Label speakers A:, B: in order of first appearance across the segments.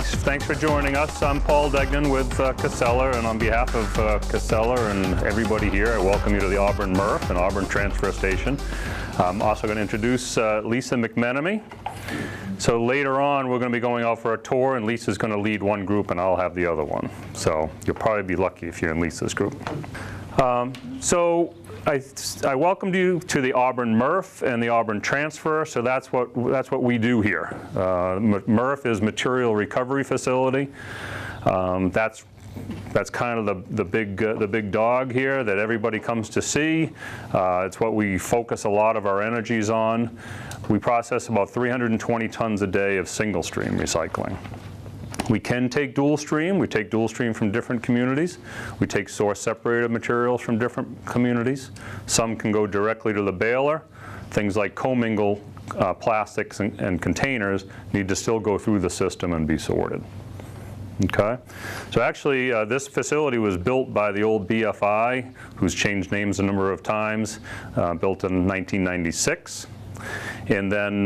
A: Thanks for joining us. I'm Paul Degnan with Casella, and on behalf of Casella and everybody here, I welcome you to the Auburn MRF and Auburn Transfer Station. I'm also going to introduce Lisa McMenemy. So later on, we're going to be going out for a tour, and Lisa's going to lead one group, and I'll have the other one. So you'll probably be lucky if you're in Lisa's group. I welcomed you to the Auburn MRF and the Auburn Transfer. So that's what we do here. MRF is Material Recovery Facility. That's kind of the big dog here that everybody comes to see. It's what we focus a lot of our energies on. We process about 320 tons a day of single stream recycling. We can take dual stream. We take dual stream from different communities. We take source separated materials from different communities. Some can go directly to the baler. Things like commingle plastics and containers need to still go through the system and be sorted. Okay, so actually this facility was built by the old BFI, who's changed names a number of times, built in 1996. And then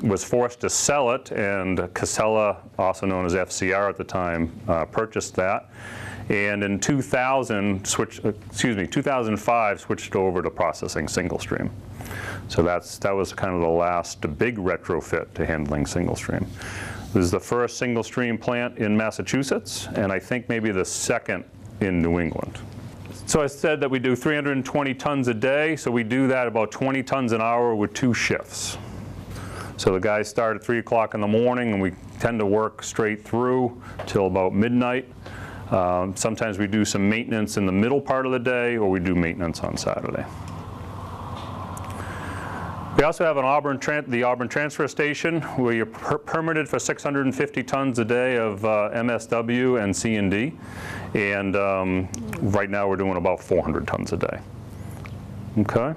A: was forced to sell it, and Casella, also known as FCR at the time, purchased that. And in 2005, switched over to processing single stream. So that was kind of the last big retrofit to handling single stream. This is the first single stream plant in Massachusetts, and I think maybe the second in New England. So I said that we do 320 tons a day, so we do that about 20 tons an hour with 2 shifts. So the guys start at 3 o'clock in the morning, and we tend to work straight through till about midnight. Sometimes we do some maintenance in the middle part of the day, or we do maintenance on Saturday. We also have the Auburn Transfer Station, where you're permitted for 650 tons a day of MSW and C&D. And right now we're doing about 400 tons a day. Okay,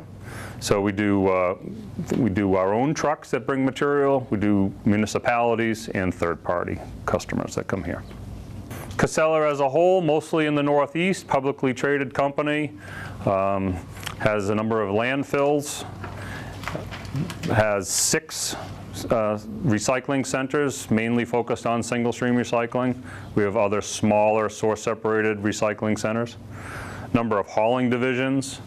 A: so we do our own trucks that bring material. We do municipalities and third-party customers that come here. Casella as a whole, mostly in the Northeast, publicly traded company, has a number of landfills, has 6 recycling centers, mainly focused on single stream recycling. We have other smaller source separated recycling centers. Number of hauling divisions,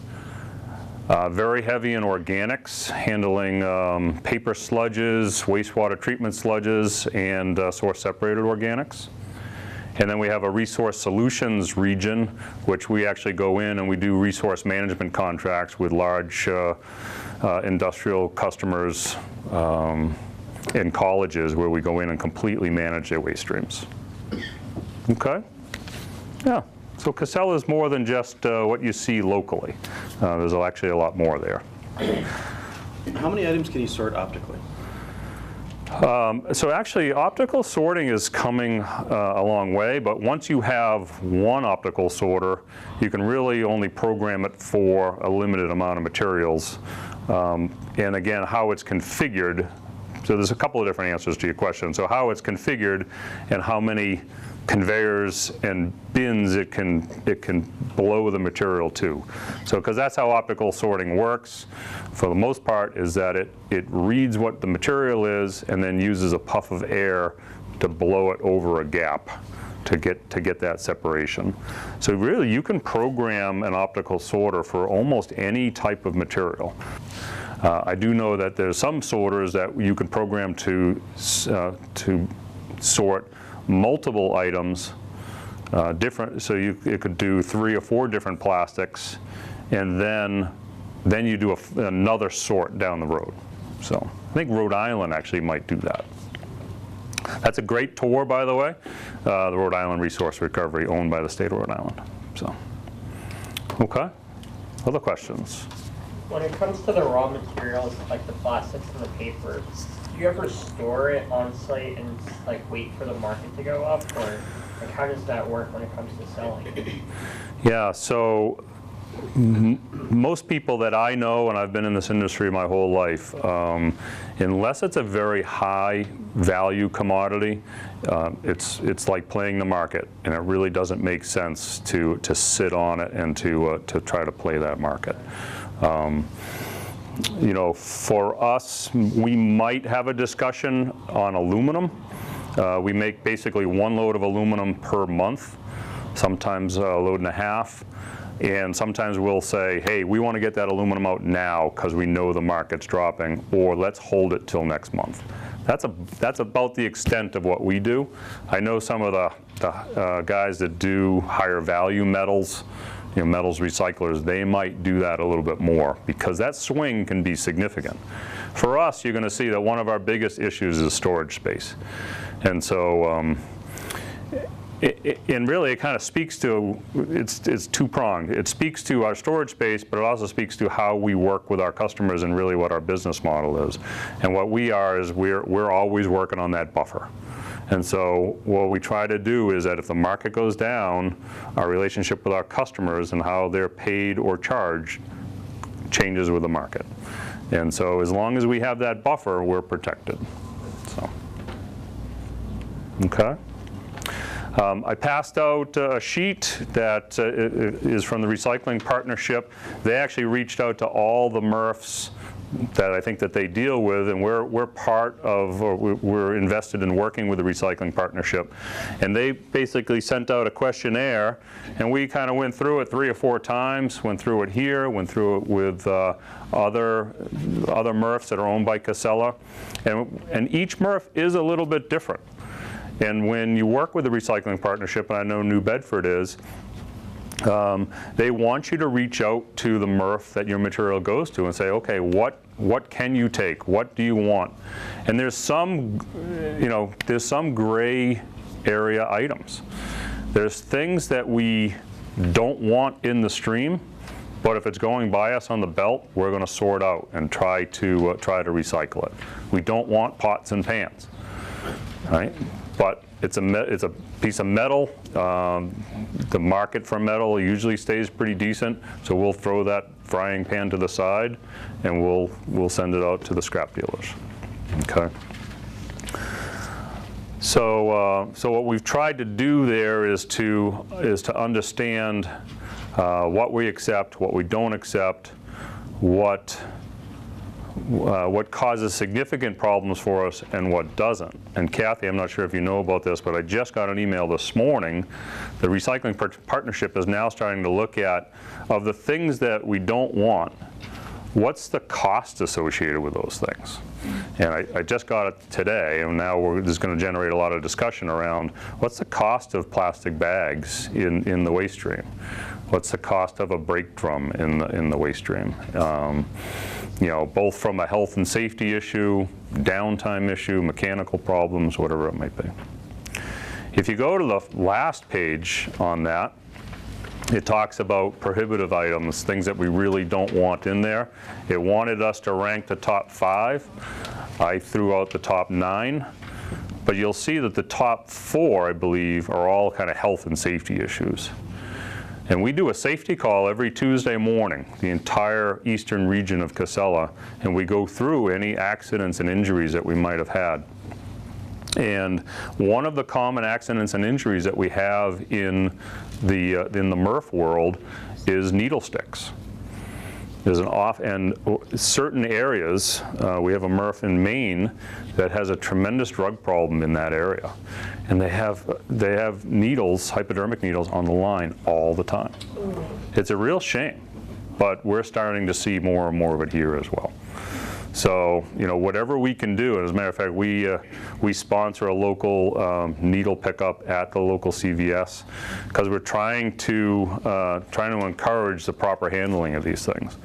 A: very heavy in organics, handling paper sludges, wastewater treatment sludges, and source separated organics. And then we have a resource solutions region, which we actually go in and we do resource management contracts with large industrial customers in colleges, where we go in and completely manage their waste streams. Okay? Yeah. So Casella is more than just what you see locally. There's actually a lot more there.
B: How many items can you sort optically?
A: So actually, optical sorting is coming a long way, but once you have one optical sorter, you can really only program it for a limited amount of materials. And again, how it's configured, so there's a couple of different answers to your question. So how it's configured and how many conveyors and bins it can blow the material to. So because that's how optical sorting works for the most part, is that it reads what the material is and then uses a puff of air to blow it over a gap to get that separation. So really you can program an optical sorter for almost any type of material. I do know that there's some sorters that you can program to sort multiple items, different. So it could do 3 or 4 different plastics, and then you do another sort down the road. So I think Rhode Island actually might do that. That's a great tour, by the way. The Rhode Island Resource Recovery, owned by the state of Rhode Island. So, okay. Other questions?
C: When it comes to the raw materials, like the plastics and the paper, do you ever store it on site and like wait for the market to go up, or like how does that work when it comes to selling?
A: Yeah, so most people that I know, and I've been in this industry my whole life, unless it's a very high value commodity, it's like playing the market, and it really doesn't make sense to sit on it and to try to play that market. You know, for us, we might have a discussion on aluminum. We make basically 1 load of aluminum per month, sometimes a load and a half. And sometimes we'll say, hey, we want to get that aluminum out now because we know the market's dropping, or let's hold it till next month. That's about the extent of what we do. I know some of the guys that do higher value metals, metals recyclers, they might do that a little bit more because that swing can be significant. For us, you're going to see that one of our biggest issues is storage space. And so, and really it kind of speaks to, it's two-pronged. It speaks to our storage space, but it also speaks to how we work with our customers and really what our business model is. And what we are is we're always working on that buffer. And so what we try to do is that if the market goes down, our relationship with our customers and how they're paid or charged changes with the market. And so as long as we have that buffer, we're protected. So, okay. I passed out a sheet that is from the Recycling Partnership. They actually reached out to all the MRFs that I think that they deal with, and we're part of, or we're invested in working with the Recycling Partnership. And they basically sent out a questionnaire, and we kind of went through it 3 or 4 times, went through it here, went through it with other MRFs that are owned by Casella. And each MRF is a little bit different. And when you work with the Recycling Partnership, and I know New Bedford is, they want you to reach out to the MRF that your material goes to and say, okay, what can you take? What do you want? And there's some gray area items. There's things that we don't want in the stream, but if it's going by us on the belt, we're going to sort out and try to recycle it. We don't want pots and pans, right? But it's a piece of metal. The market for metal usually stays pretty decent, so we'll throw that frying pan to the side, and we'll send it out to the scrap dealers. Okay. So what we've tried to do there is to understand what we accept, what we don't accept, what causes significant problems for us and what doesn't. And Kathy, I'm not sure if you know about this, but I just got an email this morning. The Recycling Partnership is now starting to look at, of the things that we don't want, what's the cost associated with those things? And I just got it today, and now this is going to generate a lot of discussion around what's the cost of plastic bags in the waste stream? What's the cost of a brake drum in the waste stream? Both from a health and safety issue, downtime issue, mechanical problems, whatever it might be. If you go to the last page on that, it talks about prohibitive items, things that we really don't want in there. It wanted us to rank the top 5. I threw out the top 9. But you'll see that the top 4, I believe, are all kind of health and safety issues. And we do a safety call every Tuesday morning, the entire eastern region of Casella, and we go through any accidents and injuries that we might have had. And one of the common accidents and injuries that we have in the MRF world is needle sticks. There's and certain areas, we have a MRF in Maine that has a tremendous drug problem in that area. And they have needles, hypodermic needles, on the line all the time. It's a real shame, but we're starting to see more and more of it here as well. So, whatever we can do, and as a matter of fact, we sponsor a local needle pickup at the local CVS because we're trying to encourage the proper handling of these things.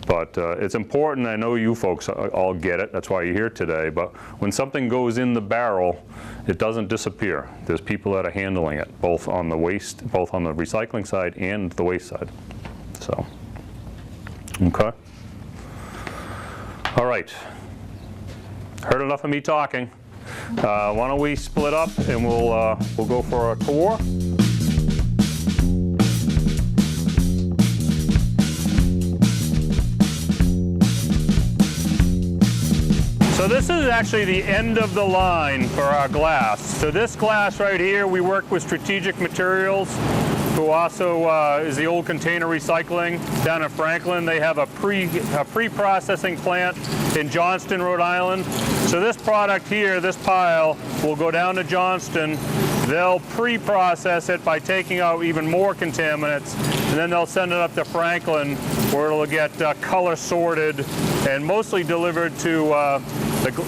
A: But it's important. I know you folks all get it. That's why you're here today. But when something goes in the barrel, it doesn't disappear. There's people that are handling it, both on the recycling side and the waste side. So, okay. All right, heard enough of me talking. Why don't we split up and we'll go for a tour. So this is actually the end of the line for our glass. So this glass right here, we work with Strategic Materials, who also is the old container recycling down in Franklin. They have a pre-processing plant in Johnston, Rhode Island. So this product here, this pile, will go down to Johnston. They'll pre-process it by taking out even more contaminants, and then they'll send it up to Franklin, where it'll get color sorted and mostly delivered to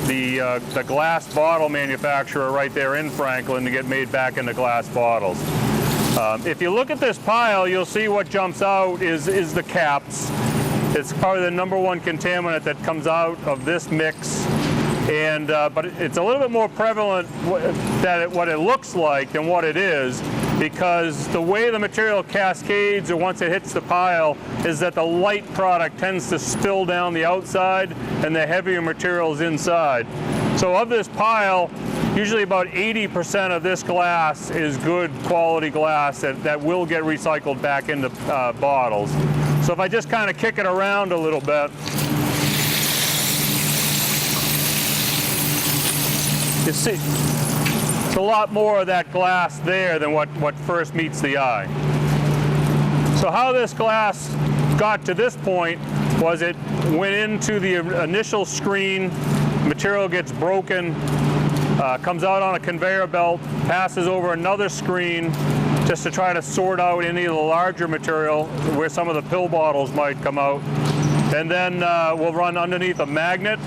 A: the glass bottle manufacturer right there in Franklin to get made back into glass bottles. If you look at this pile, you'll see what jumps out is the caps. It's probably the #1 contaminant that comes out of this mix. And but it's a little bit more prevalent what it looks like than what it is, because the way the material cascades or once it hits the pile is that the light product tends to spill down the outside and the heavier materials inside. So of this pile, usually about 80% of this glass is good quality glass that will get recycled back into bottles. So if I just kind of kick it around a little bit, you see, it's a lot more of that glass there than what first meets the eye. So how this glass got to this point was it went into the initial screen, material gets broken, comes out on a conveyor belt, passes over another screen just to try to sort out any of the larger material where some of the pill bottles might come out. And then we'll run underneath a magnet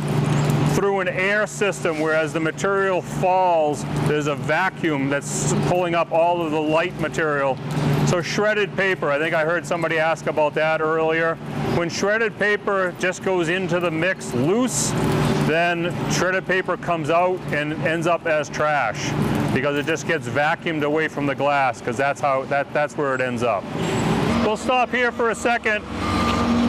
A: through an air system, where as the material falls, there's a vacuum that's pulling up all of the light material. So shredded paper, I think I heard somebody ask about that earlier. When shredded paper just goes into the mix loose, then shredded paper comes out and ends up as trash, because it just gets vacuumed away from the glass, because that's where it ends up. We'll stop here for a second.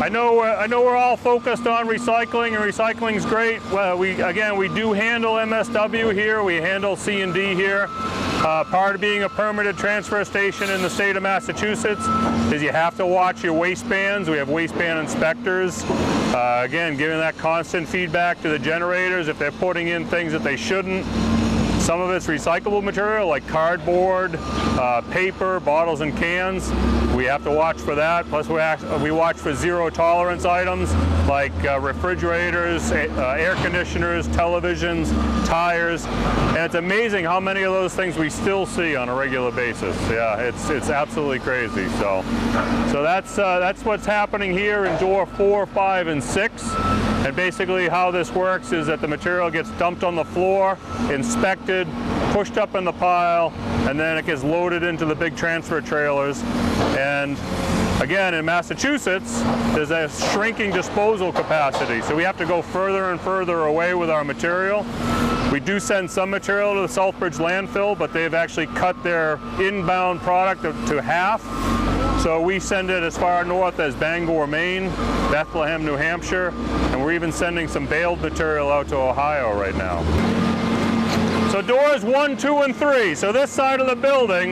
A: I know we're all focused on recycling, and recycling's great. Well, we do handle MSW here. We handle C&D here. Part of being a permitted transfer station in the state of Massachusetts is you have to watch your wastebands. We have wasteban inspectors. Again, giving that constant feedback to the generators if they're putting in things that they shouldn't. Some of it's recyclable material like cardboard, paper, bottles and cans. We have to watch for that. Plus we watch for zero tolerance items like refrigerators, air conditioners, televisions, tires. And it's amazing how many of those things we still see on a regular basis. Yeah, it's absolutely crazy. So that's what's happening here in door 4, 5, and 6. And basically how this works is that the material gets dumped on the floor, inspected, pushed up in the pile, and then it gets loaded into the big transfer trailers. And again, in Massachusetts, there's a shrinking disposal capacity, so we have to go further and further away with our material. We do send some material to the Southbridge landfill, but they've actually cut their inbound product to half. So we send it as far north as Bangor, Maine, Bethlehem, New Hampshire, and we're even sending some baled material out to Ohio right now. So doors 1, 2, and 3. So this side of the building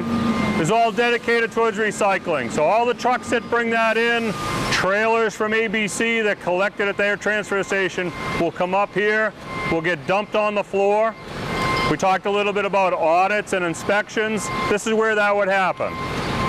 A: is all dedicated towards recycling. So all the trucks that bring that in, trailers from ABC that collect it at their transfer station will come up here, will get dumped on the floor. We talked a little bit about audits and inspections. This is where that would happen.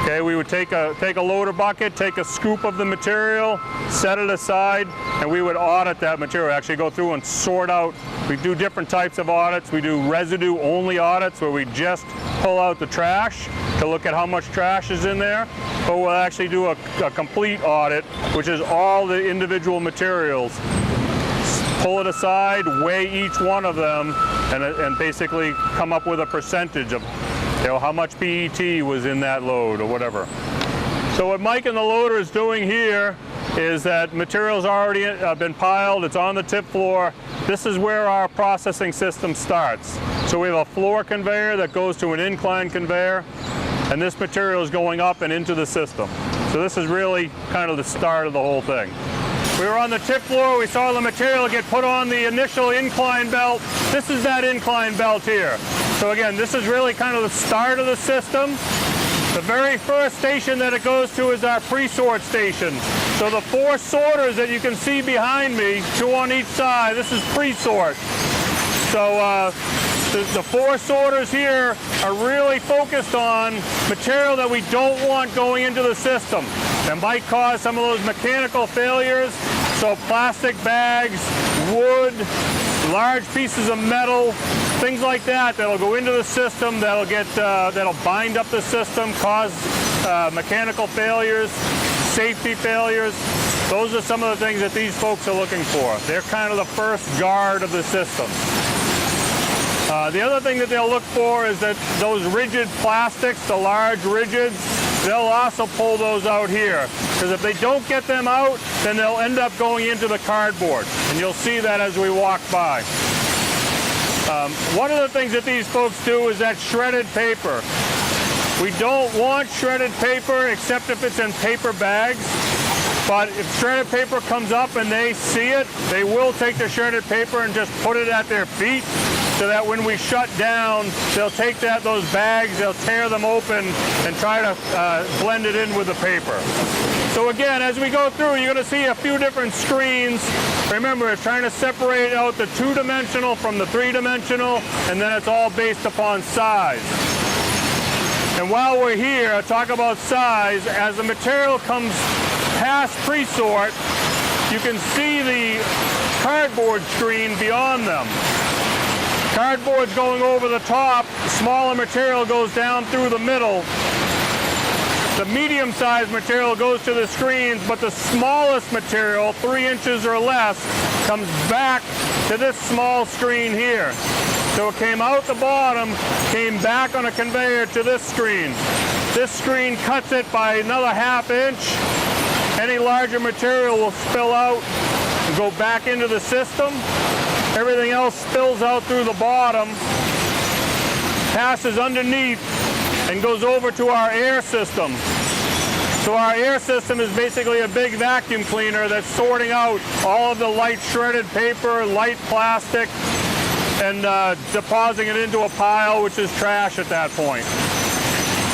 A: Okay, we would take a loader bucket, take a scoop of the material, set it aside, and we would audit that material. Actually go through and sort out. We do different types of audits. We do residue-only audits where we just pull out the trash to look at how much trash is in there. But we'll actually do a complete audit, which is all the individual materials. Pull it aside, weigh each one of them, and basically come up with a percentage of how much PET was in that load or whatever. So what Mike and the loader is doing here is that material's already been piled, it's on the tip floor. This is where our processing system starts. So we have a floor conveyor that goes to an incline conveyor, and this material is going up and into the system. So this is really kind of the start of the whole thing. We were on the tip floor, we saw the material get put on the initial incline belt. This is that incline belt here. So again, this is really kind of the start of the system. The very first station that it goes to is our pre-sort station. So the 4 sorters that you can see behind me, 2 on each side, this is pre-sort. So the 4 sorters here are really focused on material that we don't want going into the system. That might cause some of those mechanical failures. So plastic bags, wood, large pieces of metal, things like that that'll go into the system, that'll bind up the system, cause mechanical failures, safety failures. Those are some of the things that these folks are looking for. They're kind of the first guard of the system. The other thing that they'll look for is that those rigid plastics, the large rigids, they'll also pull those out here. Because if they don't get them out, then they'll end up going into the cardboard. And you'll see that as we walk by. One of the things that these folks do is that shredded paper. We don't want shredded paper except if it's in paper bags. But if shredded paper comes up and they see it, they will take the shredded paper and just put it at their feet, so that when we shut down, they'll take those bags, they'll tear them open and try to blend it in with the paper. So again, as we go through, you're going to see a few different screens. Remember, it's trying to separate out the two-dimensional from the three-dimensional, and then it's all based upon size. And while we're here, talk about size, as the material comes past pre-sort, you can see the cardboard screen beyond them. Cardboard's going over the top, smaller material goes down through the middle. The medium-sized material goes to the screens, but the smallest material, 3 inches or less, comes back to this small screen here. So it came out the bottom, came back on a conveyor to this screen. This screen cuts it by another ½ inch. Any larger material will spill out and go back into the system. Everything else spills out through the bottom, passes underneath, and goes over to our air system. So our air system is basically a big vacuum cleaner that's sorting out all of the light shredded paper, light plastic, and depositing it into a pile, which is trash at that point.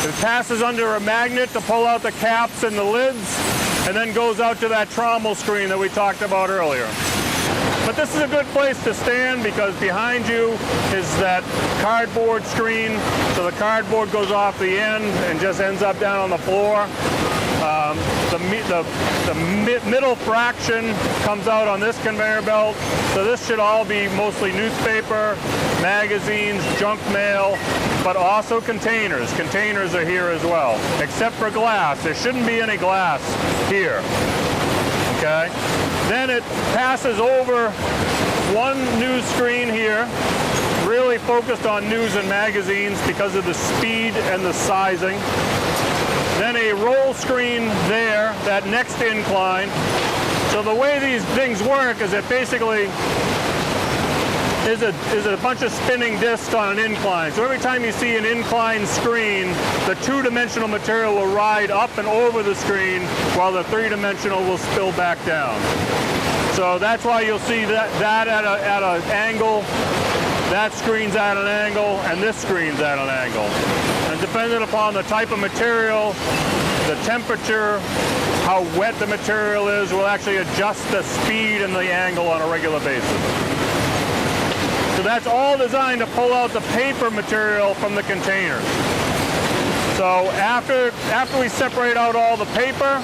A: It passes under a magnet to pull out the caps and the lids, and then goes out to that trommel screen that we talked about earlier. But this is a good place to stand because behind you is that cardboard screen. So the cardboard goes off the end and just ends up down on the floor. The middle fraction comes out on this conveyor belt. So this should all be mostly newspaper, magazines, junk mail, but also containers. Containers are here as well, except for glass. There shouldn't be any glass here. Okay? Then it passes over one news screen here, really focused on news and magazines because of the speed and the sizing. Then a roll screen there, that next incline. So the way these things work is it basically is a bunch of spinning discs on an incline. So every time you see an incline screen, the two-dimensional material will ride up and over the screen while the three-dimensional will spill back down. So that's why you'll see that at an angle, that screen's at an angle, and this screen's at an angle. And depending upon the type of material, the temperature, how wet the material is, will actually adjust the speed and the angle on a regular basis. So that's all designed to pull out the paper material from the containers. So after we separate out all the paper,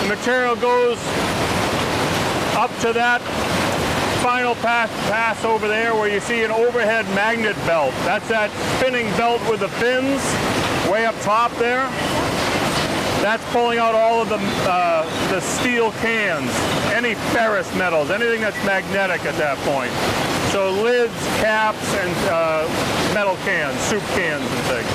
A: the material goes up to that final pass over there where you see an overhead magnet belt. That's that spinning belt with the fins way up top there. That's pulling out all of the steel cans, any ferrous metals, anything that's magnetic at that point. So lids, caps, and metal cans, soup cans and things.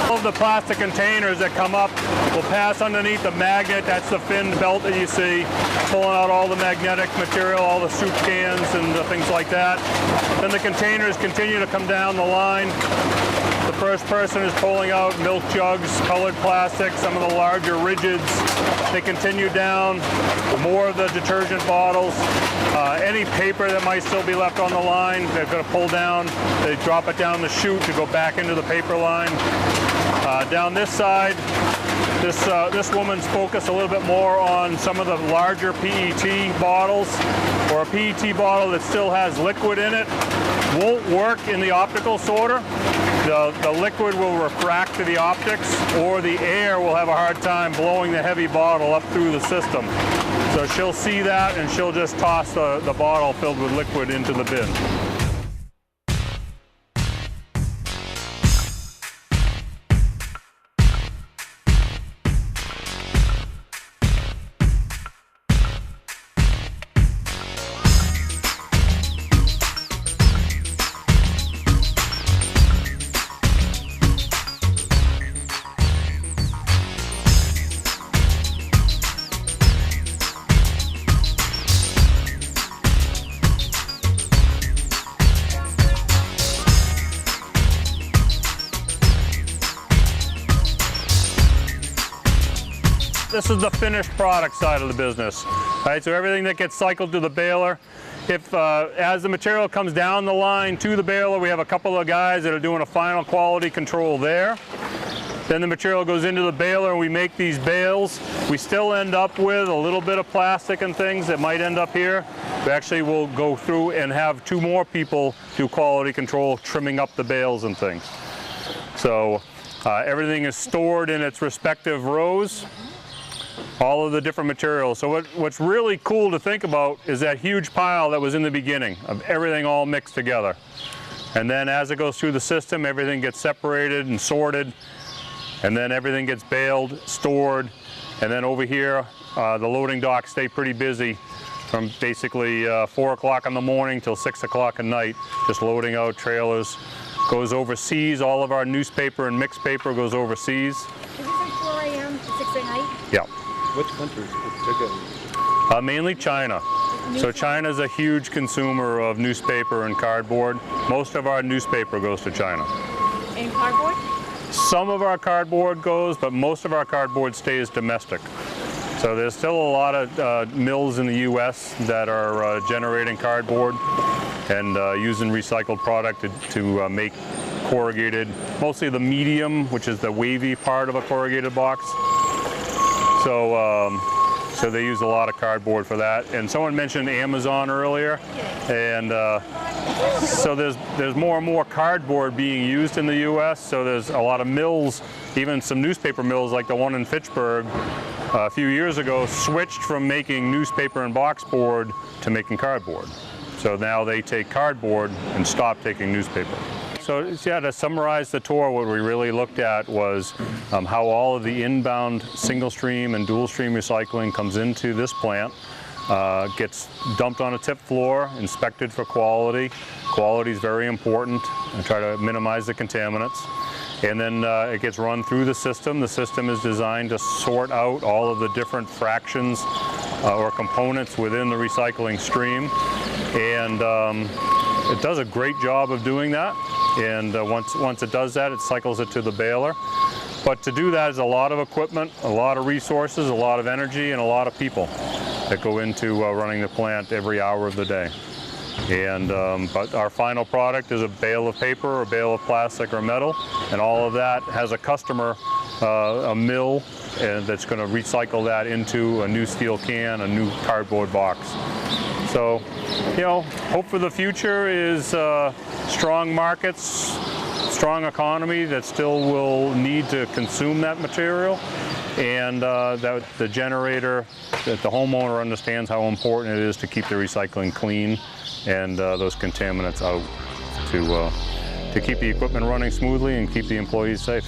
A: All of the plastic containers that come up will pass underneath the magnet. That's the finned belt that you see, pulling out all the magnetic material, all the soup cans and things like that. Then the containers continue to come down the line. The first person is pulling out milk jugs, colored plastic, some of the larger rigids. They continue down, more of the detergent bottles, any paper that might still be left on the line, they're going to pull down. They drop it down the chute to go back into the paper line. Down this side, this woman's focused a little bit more on some of the larger PET bottles, or a PET bottle that still has liquid in it. Won't work in the optical sorter. The liquid will refract to the optics, or the air will have a hard time blowing the heavy bottle up through the system. So she'll see that and she'll just toss the bottle filled with liquid into the bin. This is the finished product side of the business. Right, so everything that gets cycled to the baler, if as the material comes down the line to the baler, we have a couple of guys that are doing a final quality control there. Then the material goes into the baler and we make these bales. We still end up with a little bit of plastic and things that might end up here. We actually will go through and have 2 more people do quality control, trimming up the bales and things. So everything is stored in its respective rows. All of the different materials. So what's really cool to think about is that huge pile that was in the beginning of everything all mixed together. And then as it goes through the system, everything gets separated and sorted, and then everything gets baled, stored, and then over here, the loading docks stay pretty busy from basically 4 o'clock in the morning till 6 o'clock at night, just loading out trailers. Goes overseas, all of our newspaper and mixed paper goes overseas.
D: Is this like 4 a.m. to 6 at night?
A: Yeah.
B: Which countries particularly?
A: Mainly China. So China's a huge consumer of newspaper and cardboard. Most of our newspaper goes to China.
D: And cardboard?
A: Some of our cardboard goes, but most of our cardboard stays domestic. So there's still a lot of mills in the U.S. that are generating cardboard and using recycled product to make corrugated, mostly the medium, which is the wavy part of a corrugated box. So they use a lot of cardboard for that. And someone mentioned Amazon earlier, and so there's more and more cardboard being used in the U.S. So there's a lot of mills, even some newspaper mills like the one in Fitchburg, a few years ago switched from making newspaper and boxboard to making cardboard. So now they take cardboard and stop taking newspaper. So yeah, to summarize the tour, what we really looked at was how all of the inbound single stream and dual stream recycling comes into this plant, gets dumped on a tip floor, inspected for quality. Quality is very important, and try to minimize the contaminants. And then it gets run through the system. The system is designed to sort out all of the different fractions or components within the recycling stream. And it does a great job of doing that. And once it does that, it cycles it to the baler. But to do that is a lot of equipment, a lot of resources, a lot of energy, and a lot of people that go into running the plant every hour of the day. And but our final product is a bale of paper, a bale of plastic or metal, and all of that has a customer, a mill, and that's going to recycle that into a new steel can, a new cardboard box. So, you know, hope for the future is strong markets, strong economy that still will need to consume that material, and that the generator, that the homeowner understands how important it is to keep the recycling clean and those contaminants out to keep the equipment running smoothly and keep the employees safe.